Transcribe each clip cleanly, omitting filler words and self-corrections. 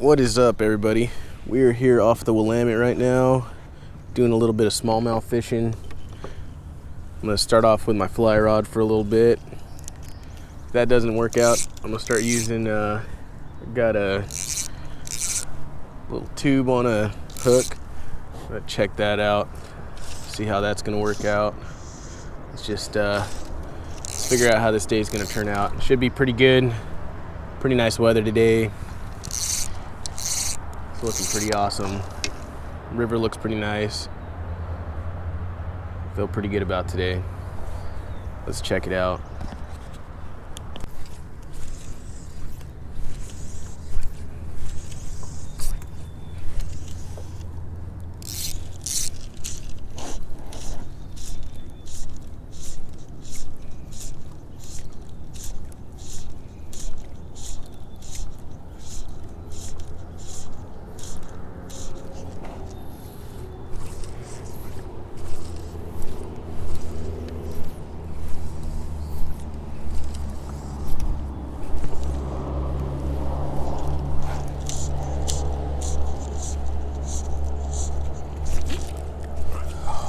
What is up, everybody? We are here off the Willamette right now, doing a little bit of smallmouth fishing. I'm gonna start off with my fly rod for a little bit. If that doesn't work out, I'm gonna start using, got a little tube on a hook. I'm gonna check that out, see how that's gonna work out. Let's just let's figure out how this day is gonna turn out. It should be pretty good. Pretty nice weather today. It's looking pretty awesome. River looks pretty nice. Feel pretty good about today. Let's check it out.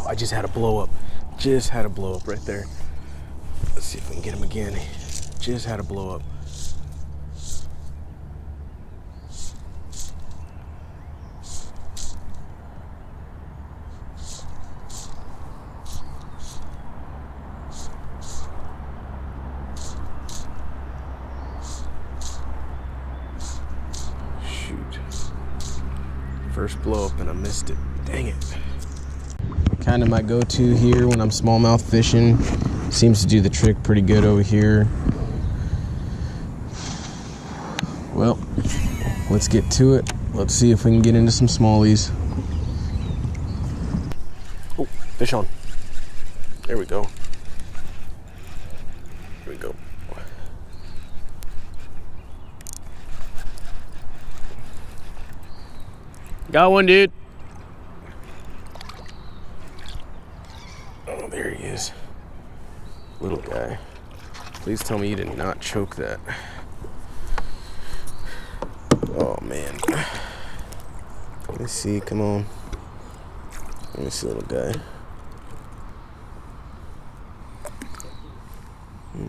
I just had a blow up. Just had a blow up right there. Let's see if we can get him again. Just had a blow up. Shoot. First blow up and I missed it. Dang it. Kind of my go-to here when I'm smallmouth fishing. Seems to do the trick pretty good over here. Well, let's get to it. Let's see if we can get into some smallies. Oh, fish on. There we go. There we go. Got one, dude. Oh, there he is. Little guy. Please tell me you did not choke that. Oh, man. Let me see. Come on. Let me see, little guy.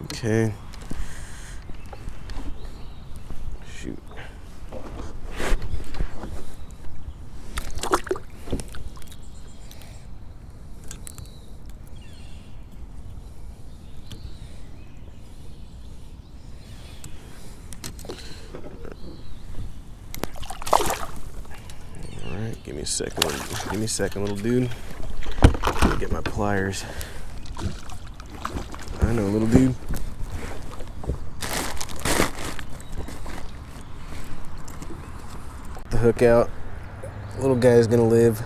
Okay. Shoot. Give me a second, little dude. Let me get my pliers. I know, little dude. The hook out. Little guy's gonna live.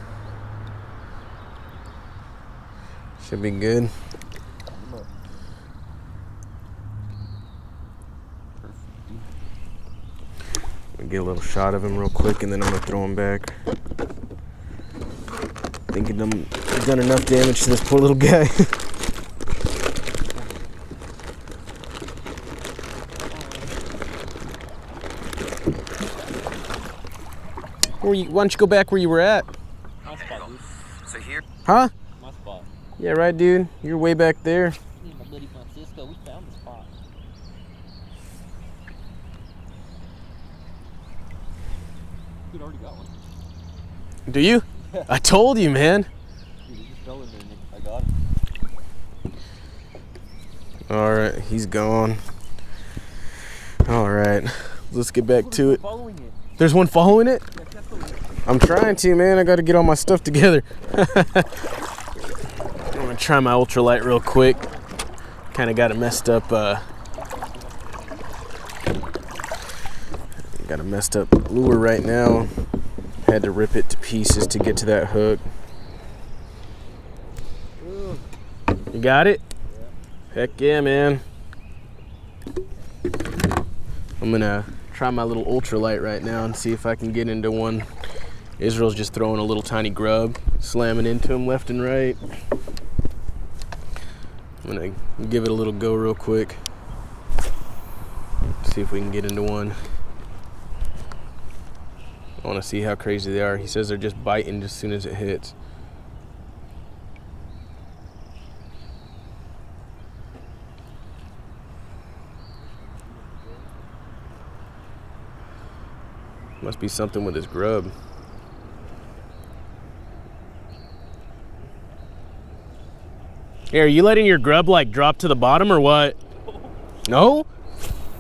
Should be good. Get a little shot of him real quick, and then I'm gonna throw him back. Thinking I've done enough damage to this poor little guy. Why don't you go back where you were at? My spot, dude. So here? Huh? My spot. Yeah, right, dude. You're way back there. Me and my buddy Francisco, we found the spot. Dude, already got one. Do you? Yeah. I told you, man. Dude, he just fell in there, Nick. I got him. All right, he's gone. All right, let's get back to it. Following it. There's one following it? Yeah, kept following it. I'm trying to, man. I got to get all my stuff together. I'm gonna try my ultralight real quick. Kind of got it messed up. Got a messed up lure right now. Had to rip it to pieces to get to that hook. You got it? Yeah. Heck yeah, man. I'm gonna try my little ultralight right now and see if I can get into one. Israel's just throwing a little tiny grub, slamming into him left and right. I'm gonna give it a little go real quick. See if we can get into one. I want to see how crazy they are. He says they're just biting as soon as it hits. Must be something with his grub. Hey, are you letting your grub like drop to the bottom or what? No?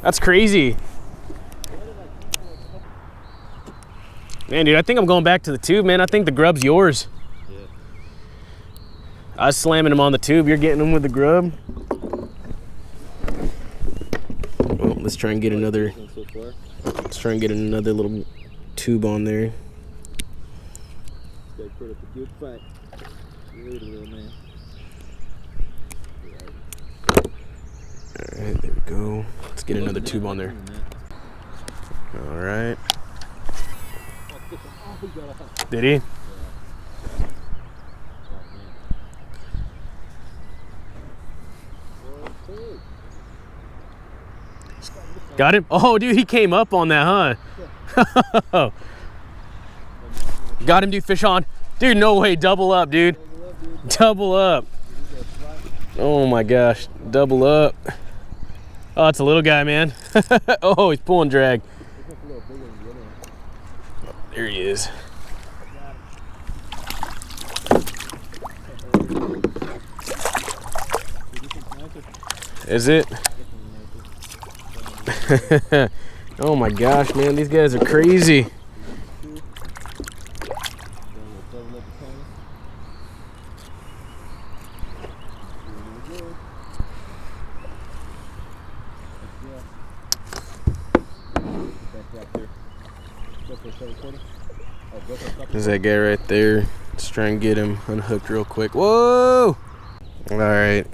That's crazy. Man, dude, I think I'm going back to the tube, man. I think the grub's yours. Yeah. I was slamming him on the tube. You're getting him with the grub. Well, let's try and get another. Let's try and get another little tube on there. Put up a good fight. Little man. All right, there we go. Let's get another tube on there. All right. Did he? Got him? Oh, dude, he came up on that, huh? Got him, dude. Fish on. Dude, no way. Double up, dude. Double up. Oh, my gosh. Double up. Oh, it's a little guy, man. Oh, he's pulling drag. Oh, there he is. Is it? Oh my gosh, man, these guys are crazy. There's that guy right there. Let's try and get him unhooked real quick. Whoa! All right.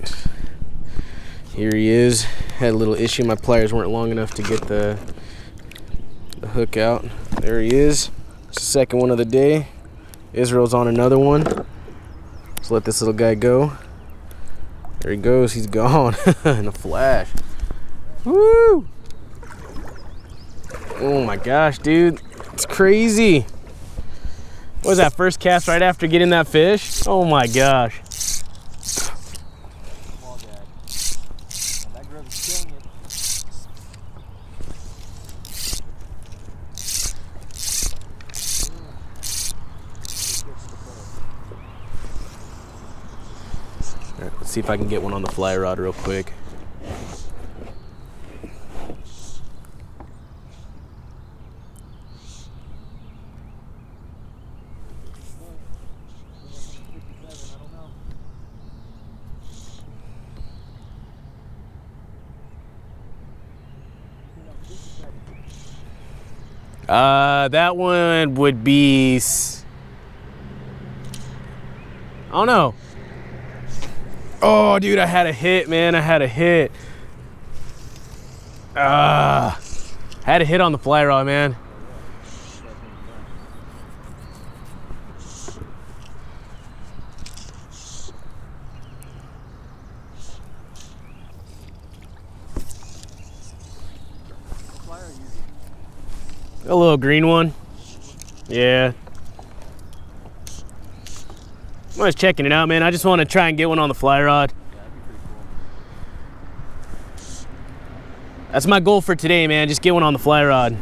Here he is. Had a little issue. My pliers weren't long enough to get the hook out. There he is. Second one of the day. Israel's on another one. Let's let this little guy go. There he goes. He's gone in a flash. Woo! Oh my gosh, dude. It's crazy. What was that first cast right after getting that fish? Oh my gosh. Alright, let's see if I can get one on the fly rod real quick. That one would be, I don't know. Oh, dude, I had a hit, man. I had a hit. Had a hit on the fly rod, man. A little green one. Yeah. I'm just checking it out, man. I just want to try and get one on the fly rod. That's my goal for today, man. Just get one on the fly rod.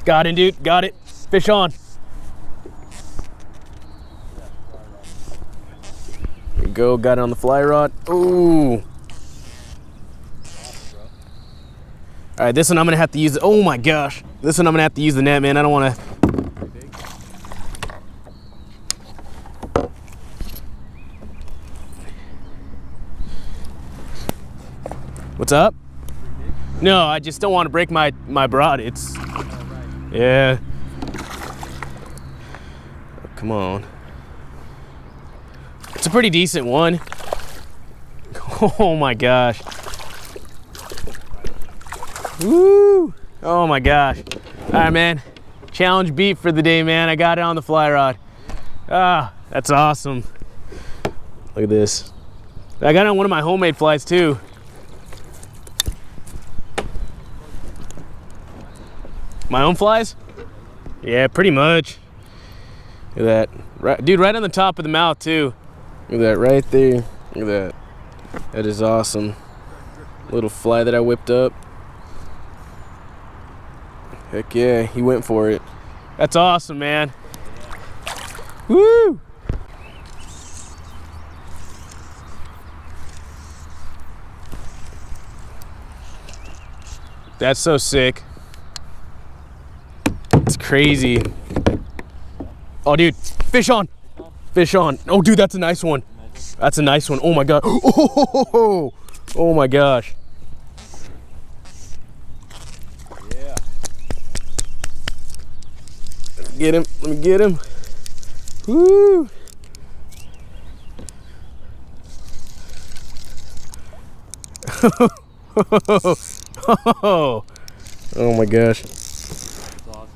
Got it, dude. Got it. Fish on. There you go. Got it on the fly rod. Ooh. All right, this one I'm gonna have to use. Oh my gosh, this one I'm gonna have to use the net, man. I don't want to. What's up? No, I just don't want to break my rod. It's yeah. Oh, come on. It's a pretty decent one. Oh my gosh. Woo! Oh my gosh. All right, man. Challenge beat for the day, man. I got it on the fly rod. Ah, that's awesome. Look at this. I got it on one of my homemade flies too. My own flies? Yeah, pretty much. Look at that. Right, dude, right on the top of the mouth too. Look at that right there. Look at that. That is awesome. Little fly that I whipped up. Heck yeah, he went for it. That's awesome, man. Woo! That's so sick. It's crazy. Oh, dude, fish on. Fish on. Oh, dude, that's a nice one. That's a nice one. Oh my God. Oh, oh my gosh. Yeah. Let me get him. Let me get him. Woo. Oh my gosh. That's awesome.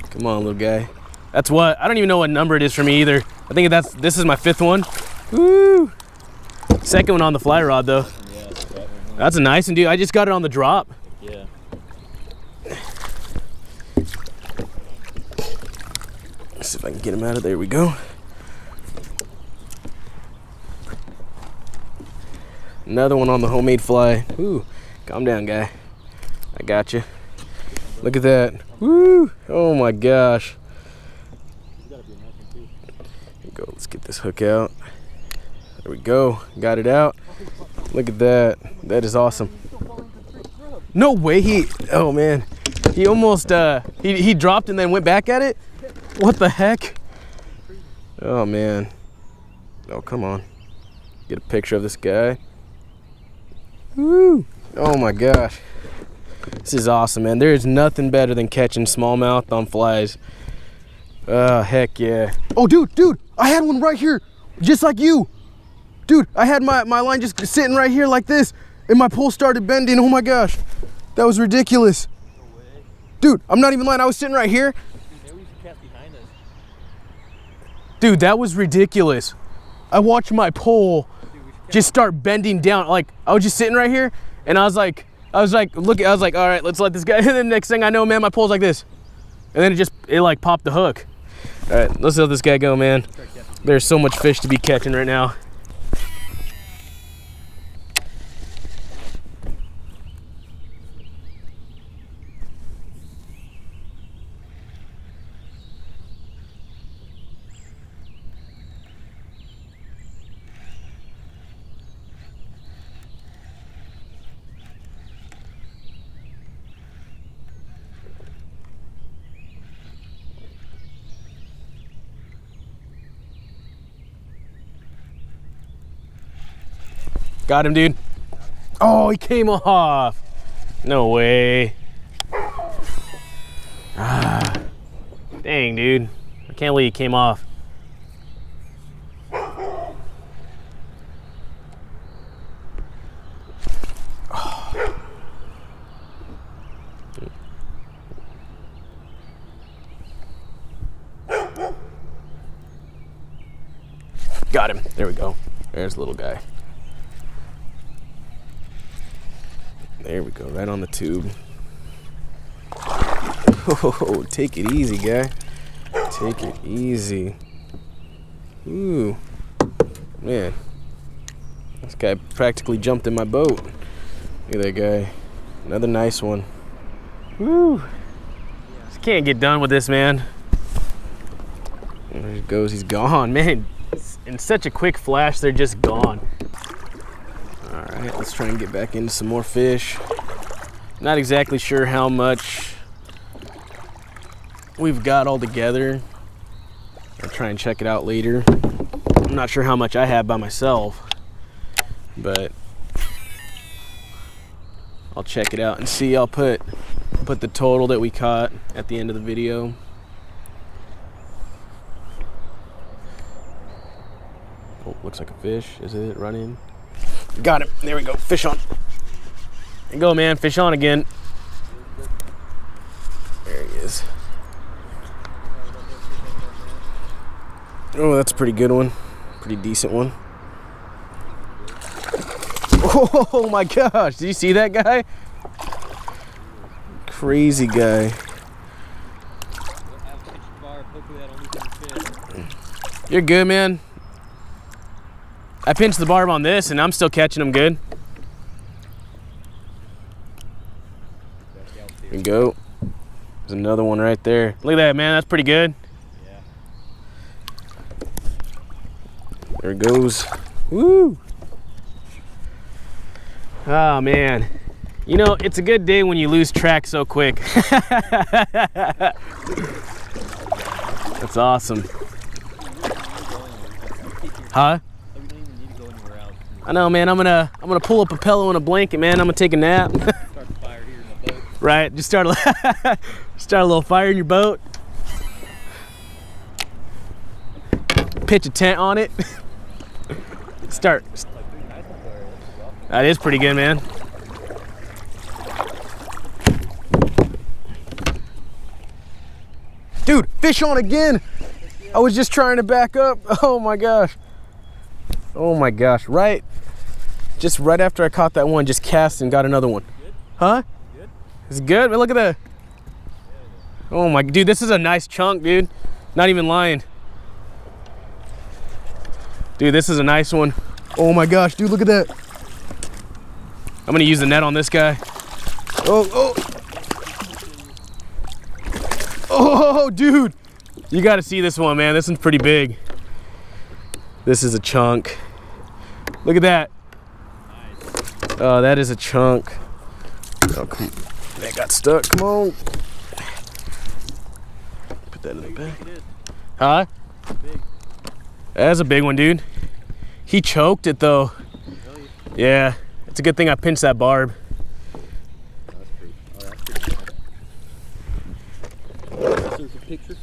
Come on, little guy. That's what, I don't even know what number it is for me either. I think this is my 5th one. Woo! 2nd one on the fly rod though. Yeah, that's a nice one, dude. I just got it on the drop. Yeah. Let's see if I can get him out of there. We go. Another one on the homemade fly. Ooh, calm down, guy. I got you. Look at that. Woo! Oh my gosh. Here we go. Let's get this hook out. There we go. Got it out. Look at that. That is awesome. No way. Oh man. He almost he dropped and then went back at it. What the heck? Oh man. Oh, come on. Get a picture of this guy. Woo! Oh my gosh. This is awesome, man. There is nothing better than catching smallmouth on flies. Heck yeah. Oh, dude, I had one right here, just like you. Dude, I had my line just sitting right here like this, and my pole started bending. Oh my gosh. That was ridiculous. No way. Dude, I'm not even lying. I was sitting right here. Dude, maybe we should cast behind us. Dude, that was ridiculous. I watched my pole just start bending down. Like, I was just sitting right here, and I was like, look, I was like, all right, let's let this guy. And then next thing I know, man, my pole's like this, and then it like popped the hook. All right, let's let this guy go, man. There's so much fish to be catching right now. Got him, dude. Oh, he came off. No way. Ah, dang, dude. I can't believe he came off. Oh. Got him. There we go. There's the little guy. There we go, right on the tube. Oh, take it easy, guy. Take it easy. Ooh, man. This guy practically jumped in my boat. Look at that guy. Another nice one. Woo. Just can't get done with this, man. There he goes, he's gone, man. In such a quick flash, they're just gone. All right, let's try and get back into some more fish. Not exactly sure how much we've got all together. I'll try and check it out later. I'm not sure how much I have by myself, but I'll check it out and see. I'll put the total that we caught at the end of the video. Oh, looks like a fish. Is it running? Got him. There we go. Fish on. There you go, man. Fish on again. There he is. Oh, that's a pretty good one. Pretty decent one. Oh my gosh, did you see that guy? Crazy guy. You're good, man. I pinched the barb on this and I'm still catching them good. There you go. There's another one right there. Look at that, man. That's pretty good. Yeah. There it goes. Woo! Oh, man. You know, it's a good day when you lose track so quick. That's awesome. Huh? I know, man. I'm gonna pull up a pillow and a blanket, man. I'm gonna take a nap. Start the fire here in the boat. Right, just start a little fire in your boat. Pitch a tent on it. Start. That is pretty good, man. Dude, fish on again. I was just trying to back up. Oh my gosh. Oh my gosh. Just right after I caught that one, just cast and got another one. Good? Huh? Good? It's good? Look at that. Oh my, dude, this is a nice chunk, dude. Not even lying. Dude, this is a nice one. Oh my gosh, dude, look at that. I'm gonna use the net on this guy. Oh, dude. You gotta see this one, man. This one's pretty big. This is a chunk. Look at that. Nice. Oh, that is a chunk. Oh, come on. That got stuck. Come on. Put that in the bag. Huh? Big. That's a big one, dude. He choked it though. Really? Yeah. It's a good thing I pinched that barb. That's pretty cool. There's a picture.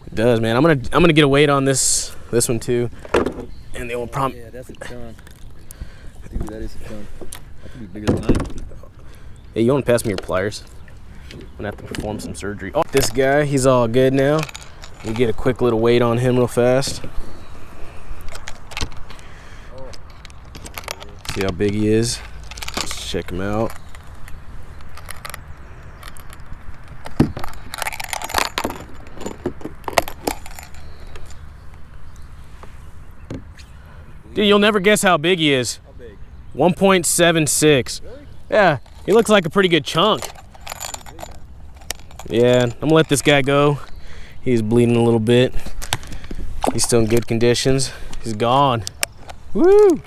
It does, man. I'm gonna get a weight on this one too. And the old Yeah, that's a chunk. Dude, that is a chunk. That could be bigger than mine. Hey, you wanna pass me your pliers? I'm gonna have to perform some surgery. Oh, this guy, he's all good now. We get a quick little weight on him real fast. See how big he is. Let's check him out. Dude, you'll never guess how big he is. How big? 1.76. Really? Yeah, he looks like a pretty good chunk. Yeah, I'm gonna let this guy go. He's bleeding a little bit. He's still in good conditions. He's gone. Woo!